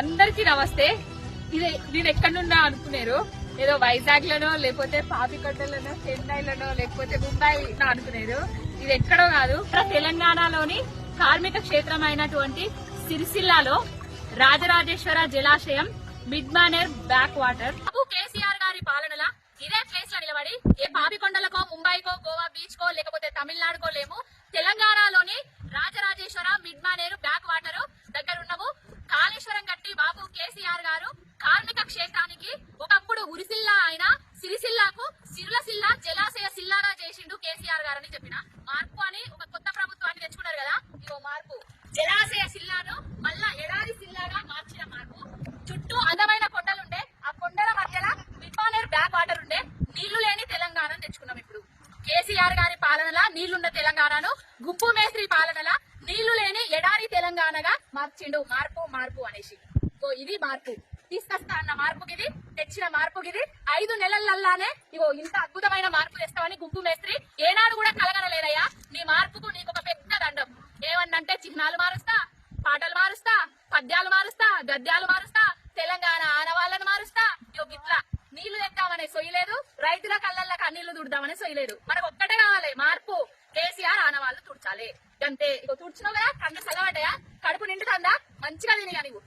అందరికీ నమస్తే. నేను ఎక్కడి నుండా అనుకున్నారు, ఏదో వైజాగ్ లోనో లేకపోతే పాపికొండలోనో చెన్నైలోనో లేకపోతే ముంబై అనుకున్నారు. ఇది ఎక్కడో కాదు, తెలంగాణలోని కార్మిక క్షేత్రం అయినటువంటి సిరిసిల్లాలో రాజరాజేశ్వర జలాశయం mid Maner back water. KCR గారి పాలనలా ఇదే ప్లేస్ లో నిలబడి ఏ పాపికొండలకో ముంబైకో గోవా బీచ్ కో లేకపోతే తమిళనాడుకో లేము, తెలంగాణలోని Rajarajeshwara mid Maneru back water దగ్గర ఉన్నాము. కాళేశ్వరం కట్టి బాబు కేసీఆర్ గారు కార్మిక క్షేత్రానికి ఒకప్పుడు ఉరిసిల్లా అయిన సిరిసిల్లాకు సిరులసిల్ల జలాశయ సిల్లాగా చేసిండు కేసీఆర్ గారు అని చెప్పిన మార్పు అని ఒక కొత్త ప్రభుత్వాన్ని తెచ్చుకున్నారు కదా. ఇగో మార్పు, జలాశయ సిల్లాను మళ్ళా ఎడారి సిల్లాగా మార్చిన మార్పు. చుట్టూ అందమైన కొండలుండే, ఆ కొండల మధ్యలో మిడ్మానేర్ బ్యాక్ వాటర్ ఉండే. నీళ్లు లేని తెలంగాణను తెచ్చుకున్నాం ఇప్పుడు. కేసీఆర్ గారి పాలనలా నీళ్లున్న తెలంగాణను గుంపు మేస్త్రి పాలనలా నీళ్లు లేని ఎడారి తెలంగాణగా మార్చిండు. మార్పు మార్పు అనేసి ఇది మార్పు తీసుకొస్తా అన్న మార్పుకి ఇది, తెచ్చిన మార్పుకి ఇది. 5 నెలలల్లానే ఇగో ఇంత అద్భుతమైన మార్పు తెస్తామని గుంపు మేస్త్రి ఏనాడు కూడా కలగనలేదయ్యా. నీ మార్పుకు నీకు ఒక పెద్ద దండం. ఏమన్నంటే చిహ్నాలు మారుస్తా, పాటలు మారుస్తా, పద్యాలు మారుస్తా, గద్యాలు మారుస్తా, తెలంగాణ ఆనవాళ్ళను మారుస్తా. గిట్లా నీళ్లు తెద్దామనే సొయ్యలేదు, రైతుల కళ్ళల్లో కన్నీళ్లు తుడదామనే సొయ్యలేదు. మనకు ఒక్కటే కావాలి, మార్పు. కేసీఆర్ ఆనవాళ్ళు తుడ్చాలి అంతే. ఇగో తుడిచినావు కదా, కన్ను చల్లబడ్డాయా, కడుపు నిండుతుందా, మంచిగా తినిగా నువ్వు.